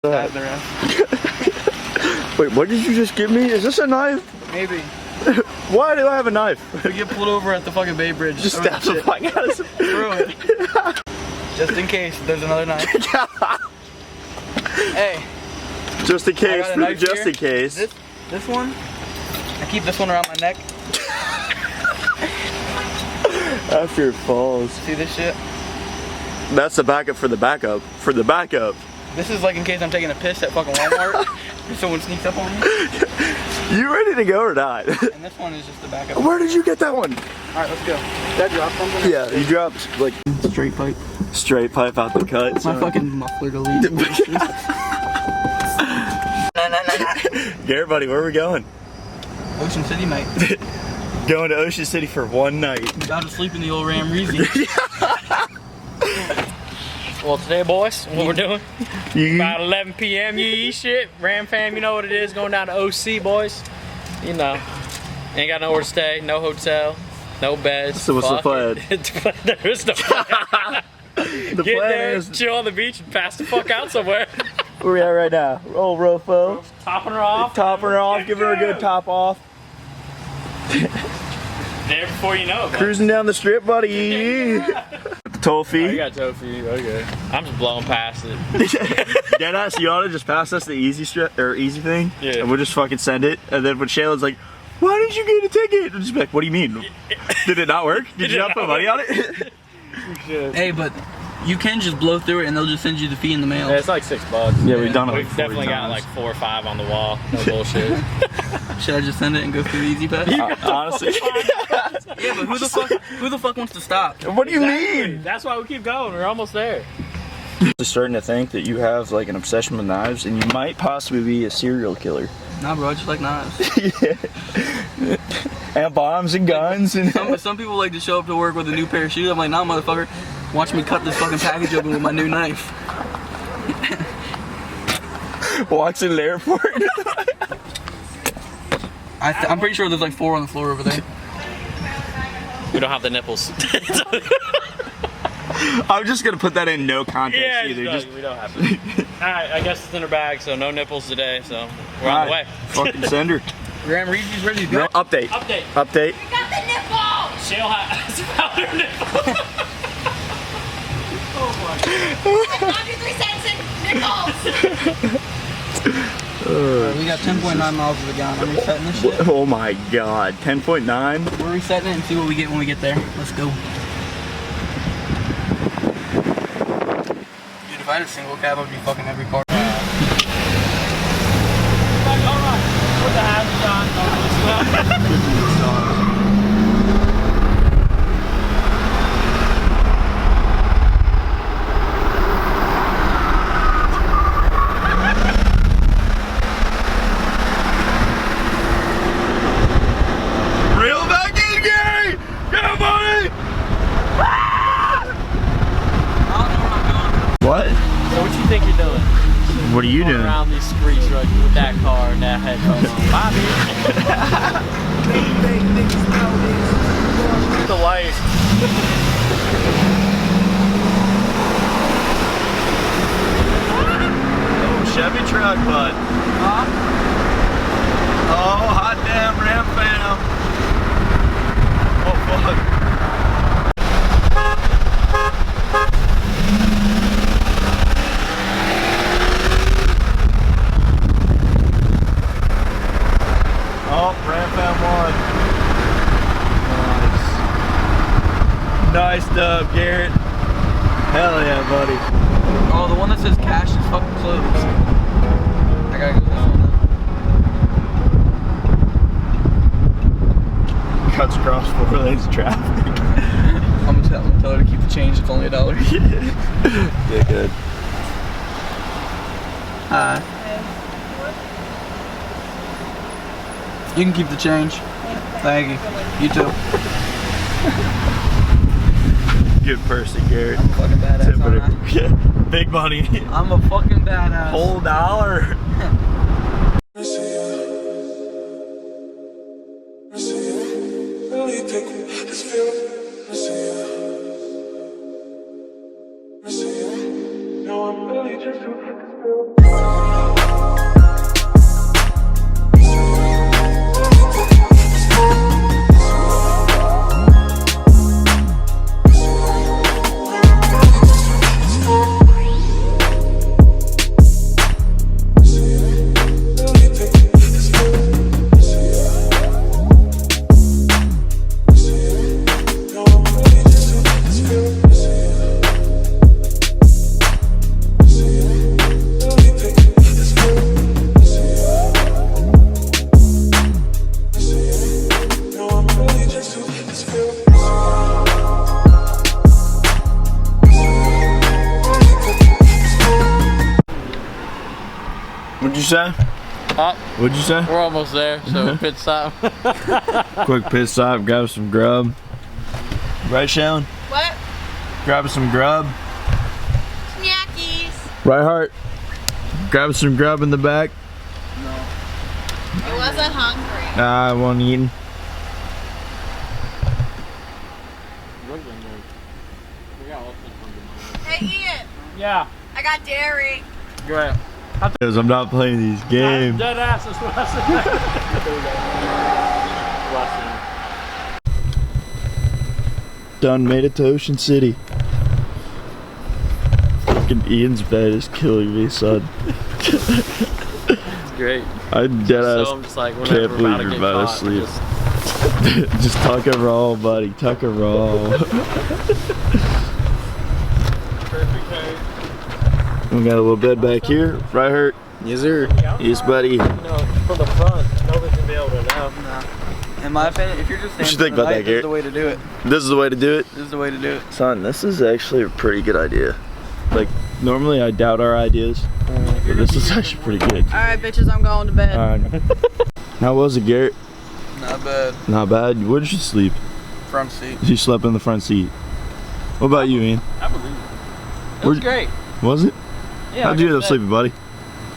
Wait, what did you just give me? Is this a knife? Maybe. Why do I have a knife? We get pulled over at the fucking Bay Bridge. Just stab the fuck out of Throw it. Just in case there's another knife. Hey. Just in case. Just here. in case. This one. I keep this one around my neck. After it falls. See this shit? That's the backup for the backup. For the backup. This is like in case I'm taking a piss at fucking Walmart. If someone sneaks up on me. You ready to go or not? And this one is just the backup. Where did you get that one? Alright, let's go. Did I drop something? Yeah, you dropped like straight pipe. Straight pipe out the cut. My fucking muffler to leave. Garrett, buddy, where are we going? Ocean City, mate. Going to Ocean City for one night. About to sleep in the old Ram Reezy. Well, today, boys, what we're doing, about 11 p.m. Yee shit. Ram fam, you know what it is, going down to OC, boys. You know, ain't got nowhere to stay, no hotel, no beds. So what's the plan? There is no plan. The Get plan there, is chill on the beach, and pass the fuck out somewhere. where we at right now? Roll Rofo. Topping her off. Topping her off, give her a good top off. There before you know it. Cruising down the strip, buddy. Toll Oh, fee. you got tow fee, okay. I'm just blowing past it. Deadass, you ought to just pass us the easy strip or easy thing, Yeah. and we'll just fucking send it. And then when Shayla's like, "Why didn't you get a ticket?" I'll just be like, "What do you mean? Did it not work? Did you not put money on it?" Hey, but you can just blow through it and they'll just send you the fee in the mail. Yeah, it's like $6. Yeah, we've done it. We've like 40 definitely got times. like 4 or 5 on the wall. No bullshit. Should I just send it and go through the easy pass? Honestly. Yeah, but who the fuck wants to stop? What do you mean? That's why we keep going. We're almost there. I'm starting to think that you have like an obsession with knives, and you might possibly be a serial killer. Nah, bro, I just like knives. Yeah. And bombs and guns and. Some people like to show up to work with a new pair of shoes. I'm like, nah, motherfucker. Watch me cut this fucking package open with my new knife. Walks in the airport. I'm pretty sure there's like 4 on the floor over there. We don't have the nipples. I'm just gonna put that in no context Yeah, either. we don't have to. Alright, I guess it's in her bag, so no nipples today, so we're on the way. Fucking send her. Ram Reezy's ready to go. Update. Update. Update. We got the nipple! She'll have found her nipples. I'll do 3 cents in nickels! We got 10.9 miles to the gallon. I'm resetting this shit. Oh my god. 10.9. We're resetting it and see what we get when we get there. Let's go. Dude, if I had a single cab, I'd be fucking every car. Alright, put the hazards on. Reel back in, Gary! Get him, buddy! What? So what you think you're doing? What are you Going doing? around these streets right, with that car and that headphone on. Bobby! The light. Oh, Chevy truck, bud. Oh, hot damn Ram fam. Oh, fuck. Oh, Ram fam won. Nice. Nice dub, Garrett. Hell yeah, buddy. Oh, the one that says cash is fucking closed. I gotta go this one then. Cuts across 4 lanes of traffic. I'm gonna tell her to keep the change. It's only $1. Yeah, good. Hi. You can keep the change. Thank you. You too. Good person, Garrett. I'm a fucking badass. aren't I? Yeah, big money. I'm a fucking badass. Whole dollar. No, I'm really just too What'd you say? What'd you say? We're almost there, so pit stop. Quick pit stop, grab some grub. Right, Shaylin? What? Grab some grub. Snackies. Right, Hart? Grab some grub in the back. I wasn't hungry. Nah, I won't eat. Hey Ian, Yeah. I got dairy. Great. Because I'm not playing these games. Dead ass is what I Done made it to Ocean City. Fucking Ian's bed is killing me, son. It's great. I dead ass So I'm just like, can't whenever we're believe about you're to get about to caught, sleep. just Just tuck and roll, buddy. Tuck and roll. We got a little bed back here. Right, Hurt? Yes, sir. Yes, buddy. you know, from the front, nobody's gonna be able to know. In my opinion, if you're just What you standing think about that, this is Garrett? the way to do it. This is the way to do it. This is the way to do it. Son, this is actually a pretty good idea. Like, normally I doubt our ideas, but this is actually pretty good. All right, bitches, I'm going to bed. How was it, Garrett? Not bad. Not bad. Where did you sleep? Front seat. You slept in the front seat. What about you, Ian? I believe it. It was great. Was it? Yeah. How'd you end up sleeping, buddy?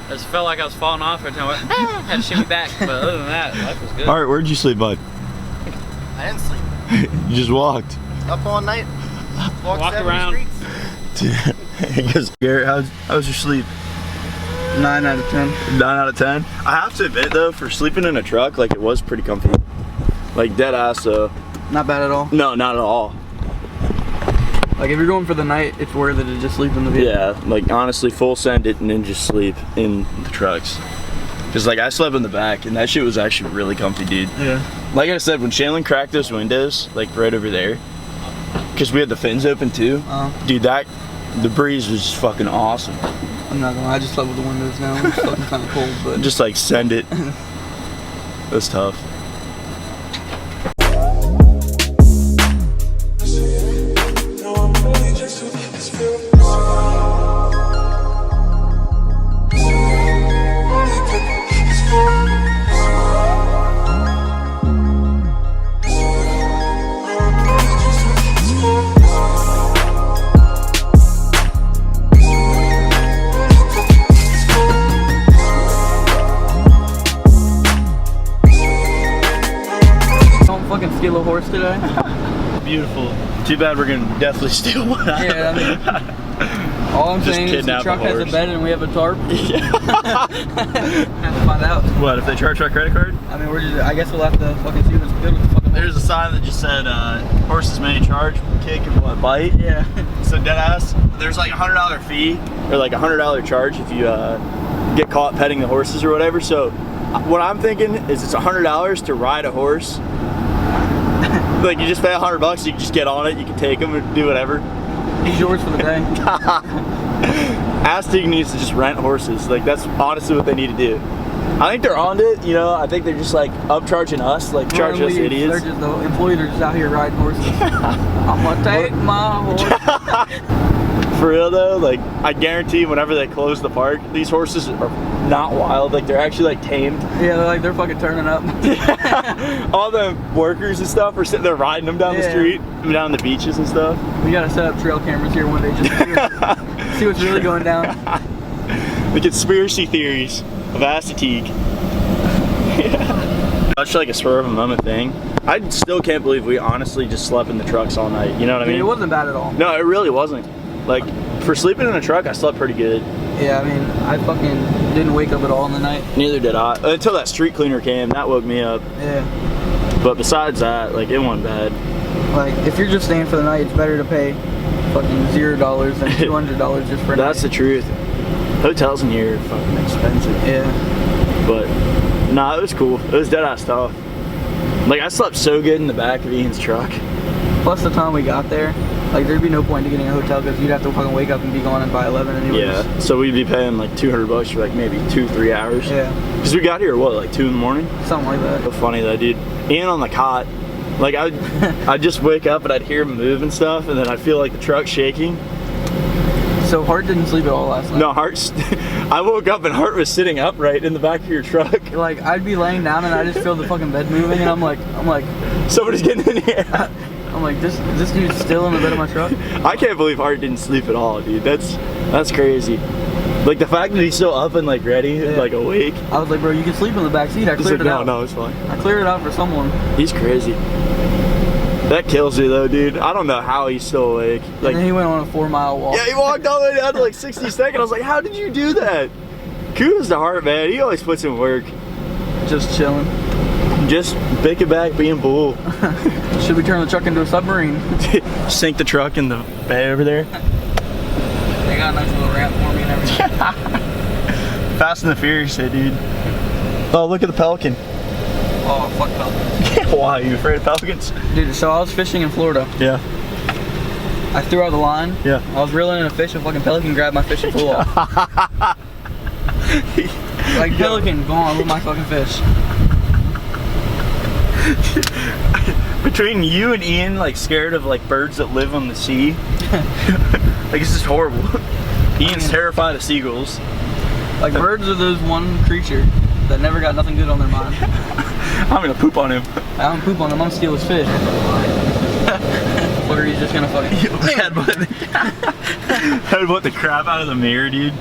I just felt like I was falling off every time I went, had to shimmy back. But other than that, life was good. Alright, where'd you sleep, bud? I didn't sleep. You just walked. Up all night. Walked around. Because Garrett, how's your sleep? 9 out of 10. 9 out of 10. I have to admit though, for sleeping in a truck, like it was pretty comfy. Like dead ass though. Not bad at all. No, not at all. Like if you're going for the night, it's worth it to just sleep in the vehicle. Yeah, like honestly, full send it and then just sleep in the trucks. Cause like I slept in the back and that shit was actually really comfy, dude. Yeah. Like I said, when Shaylin cracked those windows, like right over there, cause we had the fins open too. Dude, the breeze was just fucking awesome. I'm not gonna lie, I just slept with the windows now. It's fucking kind of cold, but Just like send it. That's tough. don't fucking steal a horse today. Beautiful. Too bad we're gonna definitely steal one. Yeah, I mean, all I'm Just saying is the kidnap a truck has a horse. bed and we have a tarp. Have to find out. What, if they charge our credit card? I mean, I guess we'll have to fucking see what's good with the fucking There's a sign that just said, horses may charge, kick, and what, bite? Yeah. So dead ass, there's like a $100 fee, or like a $100 charge if you get caught petting the horses or whatever. So what I'm thinking is it's $100 to ride a horse. Like you just pay $100, you can just get on it, you can take them and do whatever. He's yours for the day. Aztec needs to just rent horses. Like that's honestly what they need to do. I think they're on it, you know. I think they're just like upcharging us, like charge us idiots. They're just the employees are just out here riding horses. I'm gonna take my horse. For real though, like I guarantee whenever they close the park, these horses are not wild. Like they're actually like tamed. Yeah, they're fucking turning up. All the workers and stuff are sitting there riding them down the street, down the beaches and stuff. We gotta set up trail cameras here one day just to see what's really going down. The conspiracy theories of Aztec. Such like a spur of a moment thing. I still can't believe we honestly just slept in the trucks all night. You know what I mean? It wasn't bad at all. No, it really wasn't. Like for sleeping in a truck, I slept pretty good. Yeah, I mean, I fucking didn't wake up at all in the night. Neither did I. Until that street cleaner came, that woke me up. Yeah. But besides that, like it wasn't bad. Like, if you're just staying for the night, it's better to pay fucking $0 than $200 just for a That's night. the truth. Hotels in here are fucking expensive. Yeah. But nah, it was cool. It was dead ass tough. Like I slept so good in the back of Ian's truck. Plus the time we got there, like there'd be no point to getting a hotel because you'd have to fucking wake up and be gone by 11 anyways. Yeah. So we'd be paying like $200 for like maybe 2-3 hours. Yeah. Cause we got here what, like 2 in the morning? Something like that. So funny though, dude. Ian on the cot. Like I'd just wake up and I'd hear him move and stuff, and then I'd feel like the truck shaking. So Hart didn't sleep at all last night. No, I woke up and Hart was sitting upright in the back of your truck. Like I'd be laying down and I just feel the fucking bed moving and I'm like, Somebody's getting in here. I'm like, this dude's still in the bed of my truck. I can't believe Hart didn't sleep at all, dude. That's crazy. Like the fact that he's still up and like ready, and, like awake. I was like, bro, you can sleep in the back seat. I He's cleared like, it out. no, it's fine. I cleared it out for someone. He's crazy. That kills me though, dude. I don't know how he's still awake. Like, And then he went on a 4-mile walk. yeah, he walked all the way down to like 60 seconds. I was like, how did you do that? Kudos to Hart, man. He always puts in work. Just chilling. Just pick it back, being bull. Should we turn the truck into a submarine? Sink the truck in the bay over there. They got a nice little ramp for me and everything. Fast and the Furious, dude. Oh, look at the pelican. Oh, fuck pelicans. Why? You afraid of pelicans? Dude, so I was fishing in Florida. Yeah. I threw out the line. Yeah. I was reeling in a fish, a fucking pelican grabbed my fish and flew off. Like, pelican, go on with my fucking fish. Between you and Ian, like scared of like birds that live on the sea, like it's just horrible. Ian's terrified of seagulls. Like, birds are those one creature that never got nothing good on their mind. I'm gonna poop on him. I don't poop on him, I'm gonna steal his fish. Or he's just gonna fucking Headbutt the crap out of the mirror, dude.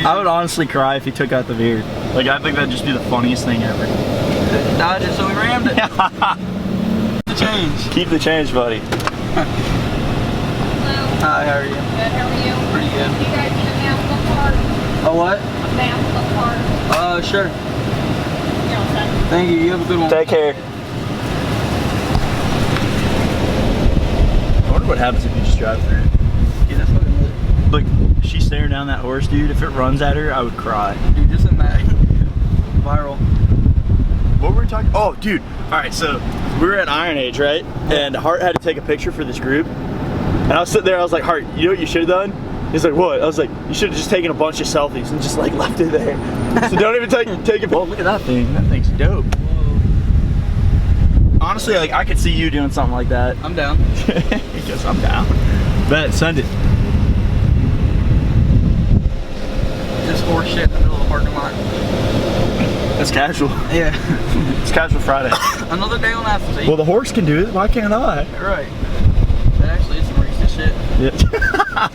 I would honestly cry if he took out the mirror. Like, I think that'd just be the funniest thing ever. dodge it, so we rammed it. The change. Keep the change, buddy. Hello. Hi, how are you? Good, how are you? Pretty good. You guys need a mouthful card? A what? A mouthful card. Sure. Here, I'll send it. Thank you, you have a good one. Take care. I wonder what happens if you just drive through it. Yeah, that's fucking lit. Look, she's staring down that horse, dude. If it runs at her, I would cry. Dude, just in that viral. What were we talking? Oh, dude. All right, so we were at Iron Age, right? And Hart had to take a picture for this group. And I was sitting there, I was like, Hart, you know what you should have done? He's like, what? I was like, you should have just taken a bunch of selfies and just like left it there. So don't even take it. Oh, look at that thing. That thing's dope. Honestly, like I could see you doing something like that. I'm down. He goes, I'm down. Bet, send it. Just horse shit in the middle of the parking lot. That's casual. Yeah. It's casual Friday. Another day on Appleseed. Well, the horse can do it. Why can't I? Right. That actually is some racist shit. Yeah.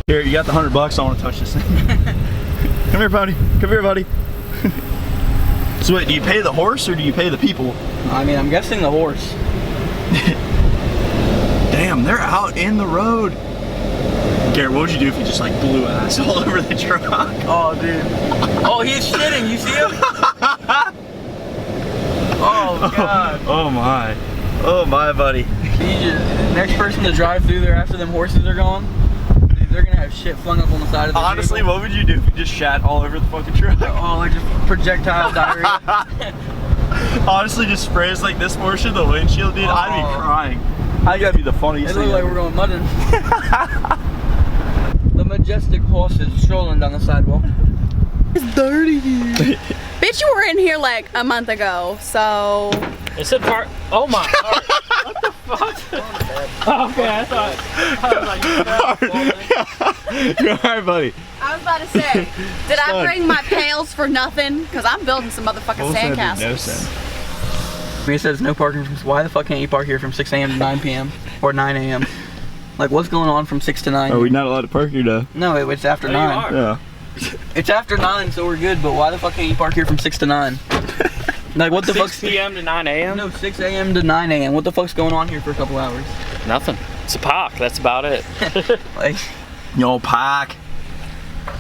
Here, you got the $100. I want to touch this thing. Come here, buddy. Come here, buddy. So wait, do you pay the horse or do you pay the people? I mean, I'm guessing the horse. Damn, they're out in the road. Garrett, what would you do if you just like blew ass all over the truck? Oh, dude. Oh, he's shitting. You see him? Oh, God. Oh my. Oh my, buddy. Next person to drive through there after them horses are gone, dude, they're gonna have shit flung up on the side of the Honestly, vehicle. what would you do if you just shat all over the fucking truck? Oh, like just projectile diarrhea. Honestly, just sprays like this portion of the windshield, dude. I'd be Oh. crying. I gotta be the funniest It thing. looked like we're going mudding. The majestic horses strolling down the sidewalk. It's dirty. Bitch, you were in here like a month ago, so. It said part. Oh my. What the fuck? Oh, okay, I thought. You're alright, buddy. I was about to say, did I bring my pails for nothing? Because I'm building some motherfucking sandcastles. He says no parking from. Why the fuck can't you park here from 6 a.m. to 9 p.m. or 9 a.m.? Like, what's going on from 6 to 9? Are we not allowed to park here though? No, it's after 9. Yeah. It's after 9, so we're good. But why the fuck can't you park here from 6 to 9? Like, what the 6 fuck's p.m. to 9 a.m.? No, 6 a.m. to 9 a.m. What the fuck's going on here for a couple hours? Nothing. It's a park. That's about it. Like, Yo, park.